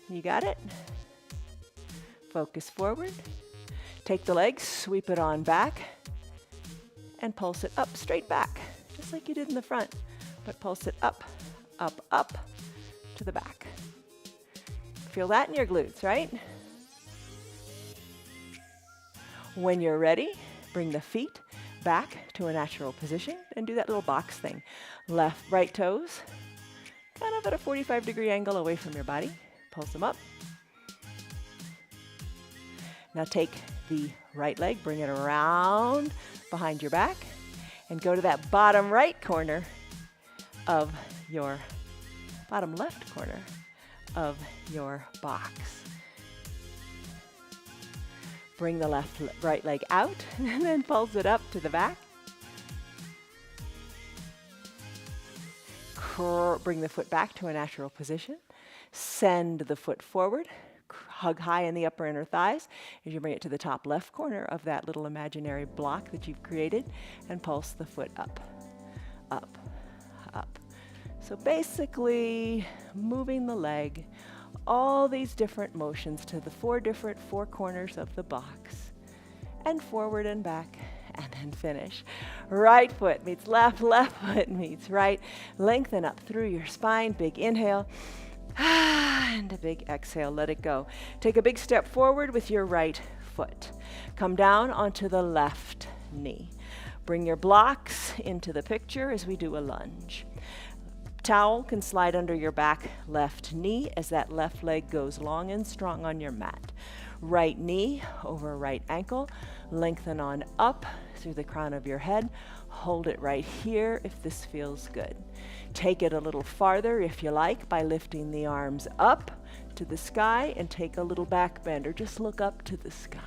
You got it? Focus forward. Take the leg, sweep it on back, and pulse it up, straight back, just like you did in the front. But pulse it up, up, up to the back. Feel that in your glutes, right? When you're ready, bring the feet back to a natural position and do that little box thing. Left, right toes, kind of at a 45-degree angle away from your body. Pulse them up. Now take the right leg, bring it around behind your back, and go to that bottom right corner of your, bottom left corner of your box. Bring the right leg out and then pulse it up to the back. Bring the foot back to a natural position. Send the foot forward. Hug high in the upper inner thighs as you bring it to the top left corner of that little imaginary block that you've created, and pulse the foot up, up, up. So basically moving the leg, all these different motions to the four corners of the box, and forward and back, and then finish. Right foot meets left, left foot meets right. Lengthen up through your spine, big inhale, and a big exhale, let it go. Take a big step forward with your right foot. Come down onto the left knee. Bring your blocks into the picture as we do a lunge. Towel can slide under your back left knee as that left leg goes long and strong on your mat. Right knee over right ankle. Lengthen on up through the crown of your head. Hold it right here if this feels good. Take it a little farther if you like by lifting the arms up to the sky and take a little back bend or just look up to the sky.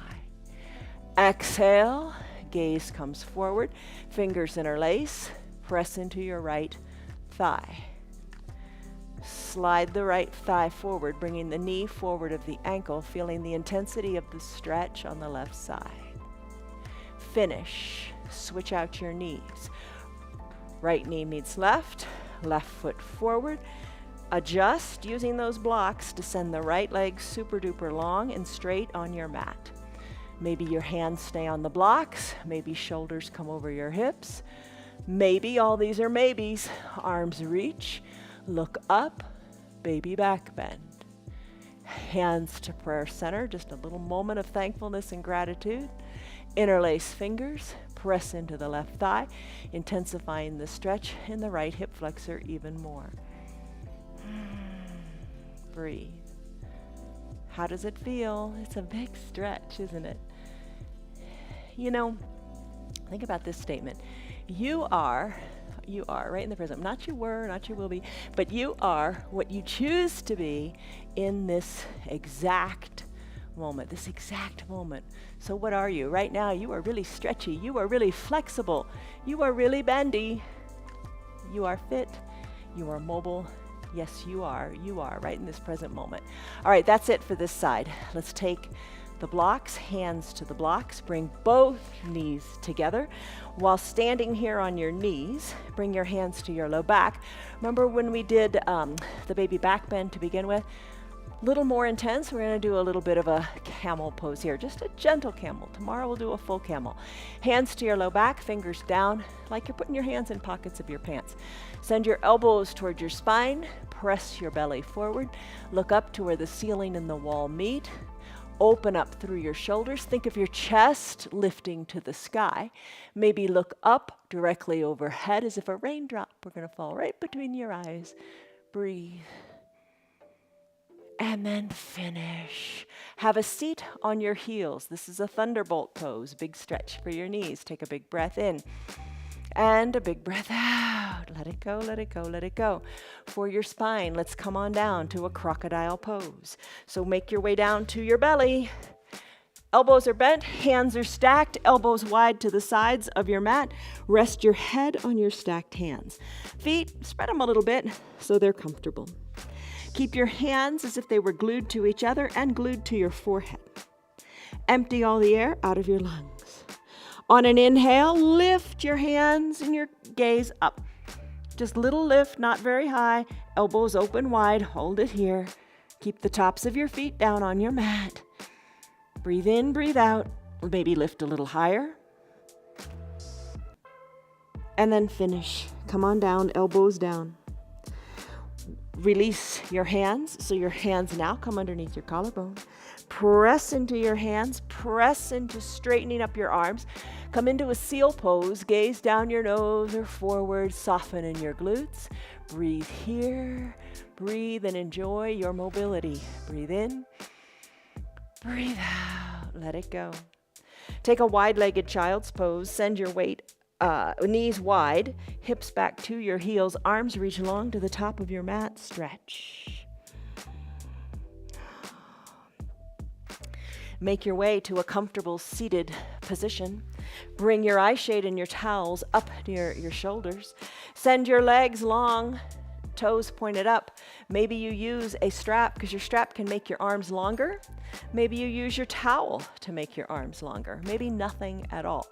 Exhale, gaze comes forward, fingers interlace, press into your right thigh. Slide the right thigh forward, bringing the knee forward of the ankle, feeling the intensity of the stretch on the left side. Finish. Switch out your knees. Right knee meets left, left foot forward. Adjust using those blocks to send the right leg super duper long and straight on your mat. Maybe your hands stay on the blocks, maybe shoulders come over your hips. Maybe all these are maybes. Arms reach, look up, baby back bend. Hands to prayer center, just a little moment of thankfulness and gratitude. Interlace fingers, press into the left thigh, intensifying the stretch in the right hip flexor even more. Breathe. How does it feel? It's a big stretch, isn't it? You know, think about this statement. You are right in the present. Not you were, not you will be, but you are what you choose to be in this exact moment, this exact moment. So what are you? Right now, you are really stretchy. You are really flexible. You are really bendy. You are fit. You are mobile. Yes, you are. You are right in this present moment. All right, that's it for this side. Let's take the blocks, hands to the blocks. Bring both knees together. While standing here on your knees, bring your hands to your low back. Remember when we did the baby back bend to begin with? Little more intense. We're going to do a little bit of a camel pose here, just a gentle camel. Tomorrow we'll do a full camel. Hands to your low back, fingers down, like you're putting your hands in pockets of your pants. Send your elbows towards your spine, press your belly forward, look up to where the ceiling and the wall meet. Open up through your shoulders. Think of your chest lifting to the sky. Maybe look up directly overhead as if a raindrop were going to fall right between your eyes. Breathe. And then finish. Have a seat on your heels. This is a thunderbolt pose. Big stretch for your knees. Take a big breath in. And a big breath out. Let it go, let it go, let it go. For your spine, let's come on down to a crocodile pose. So make your way down to your belly. Elbows are bent, hands are stacked, elbows wide to the sides of your mat. Rest your head on your stacked hands. Feet, spread them a little bit so they're comfortable. Keep your hands as if they were glued to each other and glued to your forehead. Empty all the air out of your lungs. On an inhale, lift your hands and your gaze up. Just little lift, not very high. Elbows open wide, hold it here. Keep the tops of your feet down on your mat. Breathe in, breathe out. Maybe lift a little higher. And then finish. Come on down, elbows down. Release your hands, so your hands now come underneath your collarbone. Press into your hands, press into straightening up your arms. Come into a seal pose, gaze down your nose or forward, soften in your glutes. Breathe here, breathe and enjoy your mobility. Breathe in, breathe out, let it go. Take a wide-legged child's pose, send your weight knees wide, hips back to your heels, arms reach long to the top of your mat, stretch. Make your way to a comfortable seated position. Bring your eye shade and your towels up near your shoulders. Send your legs long, toes pointed up. Maybe you use a strap because your strap can make your arms longer. Maybe you use your towel to make your arms longer. Maybe nothing at all.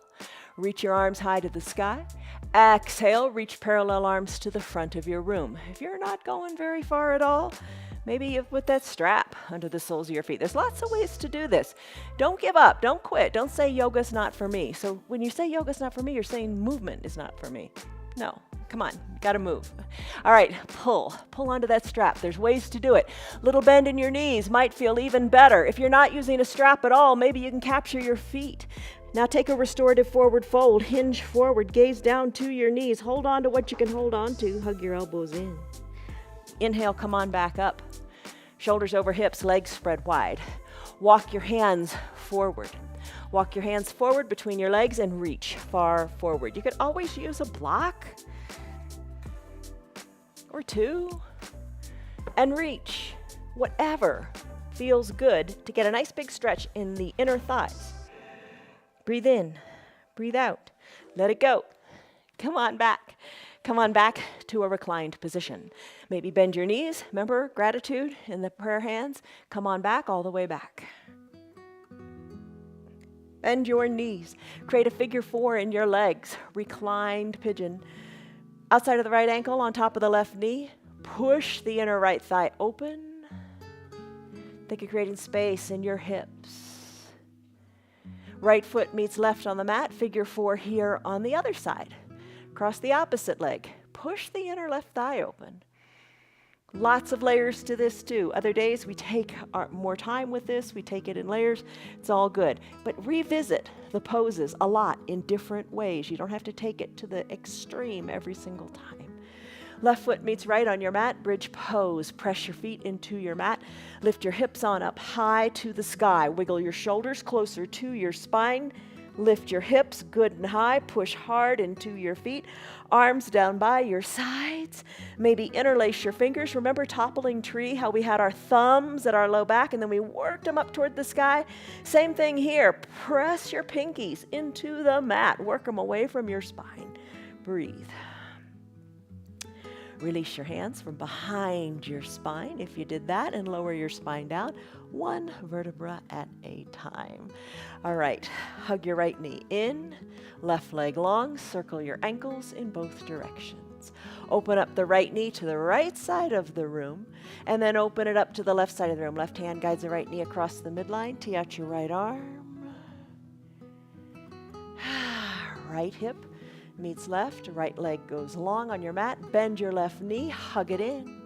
Reach your arms high to the sky. Exhale, reach parallel arms to the front of your room. If you're not going very far at all, maybe you put that strap under the soles of your feet. There's lots of ways to do this. Don't give up. Don't quit. Don't say yoga's not for me. So when you say yoga's not for me, you're saying movement is not for me. No, come on, gotta move. All right, pull onto that strap. There's ways to do it. Little bend in your knees might feel even better. If you're not using a strap at all, maybe you can capture your feet. Now take a restorative forward fold, hinge forward, gaze down to your knees. Hold on to what you can hold on to. Hug your elbows in. Inhale, come on back up. Shoulders over hips, legs spread wide. Walk your hands forward. Walk your hands forward between your legs and reach far forward. You could always use a block or two and reach. Whatever feels good to get a nice big stretch in the inner thighs. Breathe in, breathe out, let it go. Come on back. Come on back to a reclined position. Maybe bend your knees. Remember gratitude in the prayer hands. Come on back, all the way back. Bend your knees. Create a figure 4 in your legs. Reclined pigeon. Outside of the right ankle, on top of the left knee. Push the inner right thigh open. Think of creating space in your hips. Right foot meets left on the mat. Figure 4 here on the other side. Cross the opposite leg. Push the inner left thigh open. Lots of layers to this too. Other days we take more time with this. We take it in layers. It's all good. But revisit the poses a lot in different ways. You don't have to take it to the extreme every single time. Left foot meets right on your mat. Bridge pose. Press your feet into your mat. Lift your hips on up high to the sky. Wiggle your shoulders closer to your spine. Lift your hips good and high. Push hard into your feet. Arms down by your sides. Maybe interlace your fingers. Remember toppling tree, how we had our thumbs at our low back and then we worked them up toward the sky? Same thing here. Press your pinkies into the mat. Work them away from your spine. Breathe. Release your hands from behind your spine if you did that and lower your spine down, one vertebra at a time. All right, hug your right knee in, left leg long, circle your ankles in both directions. Open up the right knee to the right side of the room and then open it up to the left side of the room. Left hand guides the right knee across the midline. Tee out your right arm. Right hip meets left, right leg goes long on your mat. Bend your left knee, hug it in,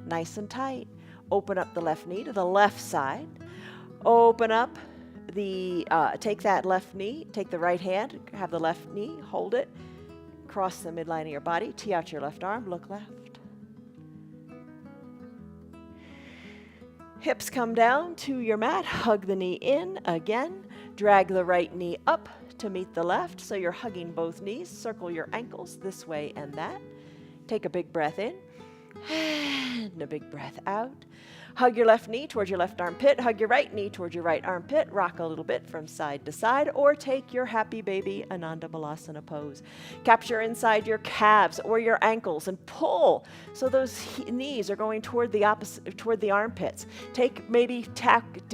nice and tight. Open up the left knee to the left side. Open up take that left knee, take the right hand, have the left knee, hold it, cross the midline of your body, tee out your left arm, look left. Hips come down to your mat, hug the knee in again, drag the right knee up to meet the left, so you're hugging both knees, circle your ankles this way and that. Take a big breath in, and a big breath out. Hug your left knee towards your left armpit, hug your right knee towards your right armpit, rock a little bit from side to side, or take your happy baby Ananda Balasana pose. Capture inside your calves or your ankles and pull so those knees are going toward the armpits. Take maybe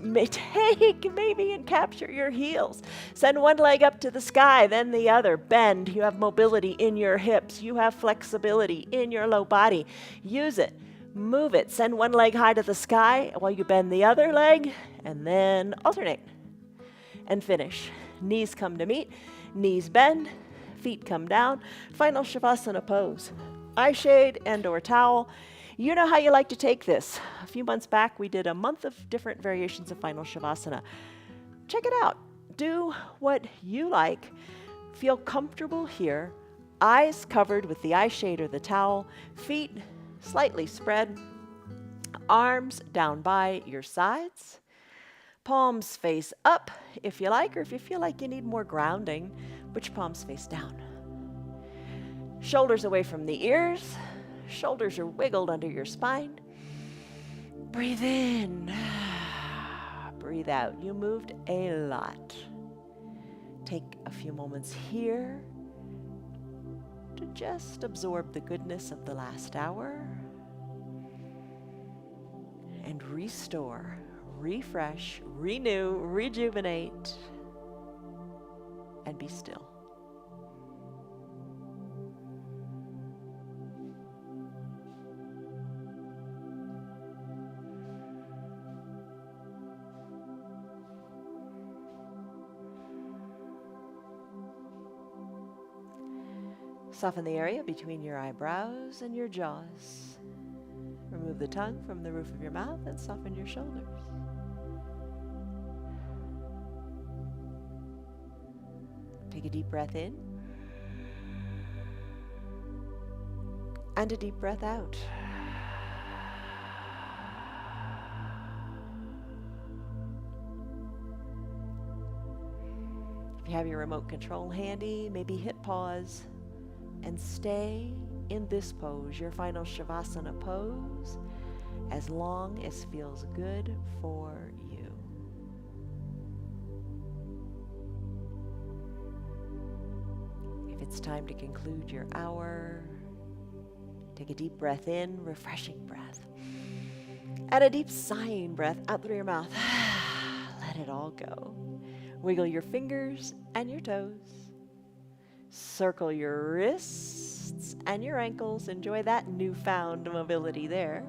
and capture your heels. Send one leg up to the sky, then the other. Bend. You have mobility in your hips. You have flexibility in your low body. Use it. Move it. Send one leg high to the sky while you bend the other leg, and then alternate. And finish. Knees come to meet, knees bend, feet come down. Final Shavasana pose. Eye shade and or towel. You know how you like to take this. A few months back, we did a month of different variations of Final Shavasana. Check it out. Do what you like. Feel comfortable here. Eyes covered with the eye shade or the towel. Feet slightly spread, arms down by your sides, palms face up if you like, or if you feel like you need more grounding, put your palms face down. Shoulders away from the ears, shoulders are wiggled under your spine. Breathe in, breathe out. You moved a lot. Take a few moments here to just absorb the goodness of the last hour and restore, refresh, renew, rejuvenate, and be still. Soften the area between your eyebrows and your jaws. Remove the tongue from the roof of your mouth and soften your shoulders. Take a deep breath in and a deep breath out. If you have your remote control handy, maybe hit pause and stay in this pose, your final Shavasana pose, as long as feels good for you. If it's time to conclude your hour, take a deep breath in, refreshing breath, and a deep sighing breath out through your mouth. Let it all go. Wiggle your fingers and your toes. Circle your wrists and your ankles. Enjoy that newfound mobility there.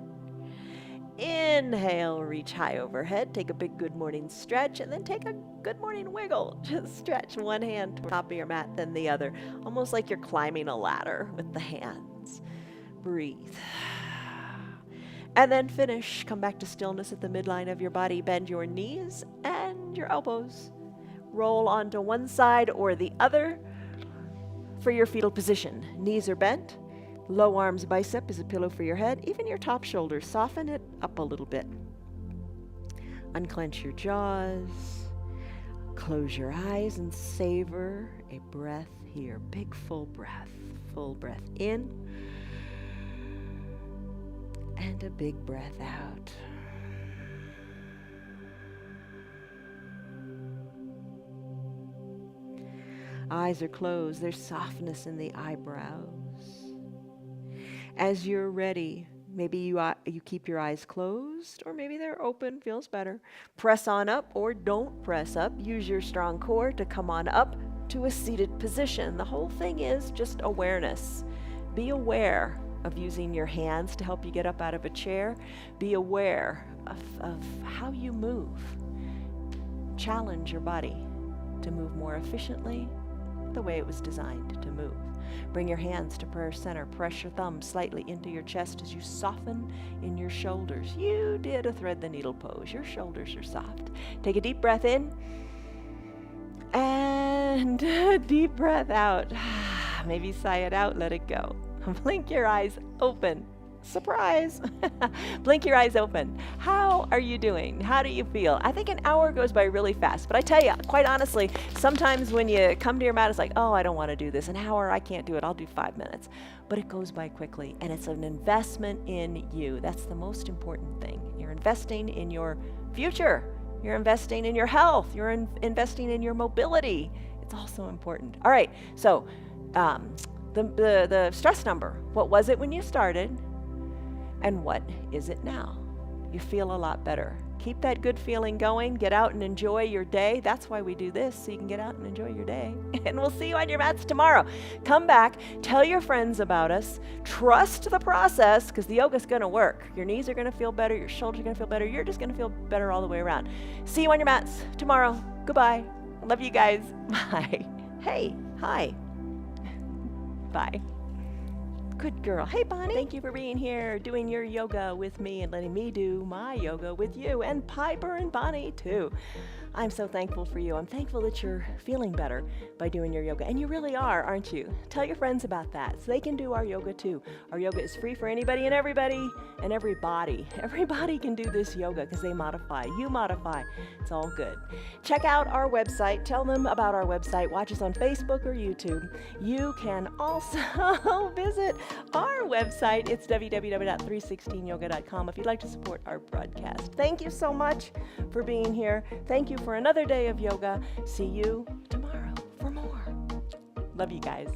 Inhale, reach high overhead. Take a big good morning stretch, and then take a good morning wiggle. Just stretch one hand to the top of your mat, then the other, almost like you're climbing a ladder with the hands. Breathe. And then finish. Come back to stillness at the midline of your body. Bend your knees and your elbows. Roll onto one side or the other for your fetal position. Knees are bent. Low arms bicep is a pillow for your head. Even your top shoulders, soften it up a little bit. Unclench your jaws. Close your eyes and savor a breath here. Big full breath. Full breath in. And a big breath out. Eyes are closed. There's softness in the eyebrows. As you're ready, maybe you keep your eyes closed, or maybe they're open, feels better. Press on up or don't press up. Use your strong core to come on up to a seated position. The whole thing is just awareness. Be aware of using your hands to help you get up out of a chair. Be aware of how you move. Challenge your body to move more efficiently the way it was designed to move. Bring your hands to prayer center. Press your thumbs slightly into your chest as you soften in your shoulders. You did a thread the needle pose. Your shoulders are soft. Take a deep breath in and a deep breath out. Maybe sigh it out, let it go. Blink your eyes open. Surprise! Blink your eyes open. How are you doing? How do you feel? I think an hour goes by really fast, but I tell you, quite honestly, sometimes when you come to your mat, it's like, oh, I don't want to do this. An hour, I can't do it. I'll do 5 minutes. But it goes by quickly, and it's an investment in you. That's the most important thing. You're investing in your future. You're investing in your health. You're investing in your mobility. It's also important. All right, so the stress number. What was it when you started? And what is it now? You feel a lot better. Keep that good feeling going. Get out and enjoy your day. That's why we do this, so you can get out and enjoy your day. And we'll see you on your mats tomorrow. Come back, tell your friends about us. Trust the process, because the yoga's going to work. Your knees are going to feel better. Your shoulders are going to feel better. You're just going to feel better all the way around. See you on your mats tomorrow. Goodbye. Love you guys. Bye. Hey, hi. Bye. Good girl. Hey, Bonnie. Thank you for being here, doing your yoga with me and letting me do my yoga with you, and Piper and Bonnie too. I'm so thankful for you. I'm thankful that you're feeling better by doing your yoga. And you really are, aren't you? Tell your friends about that so they can do our yoga too. Our yoga is free for anybody and everybody and everybody. Everybody can do this yoga because they modify. You modify. It's all good. Check out our website. Tell them about our website. Watch us on Facebook or YouTube. You can also visit our website. It's www.316yoga.com if you'd like to support our broadcast. Thank you so much for being here. Thank you for another day of yoga. See you tomorrow for more. Love you guys.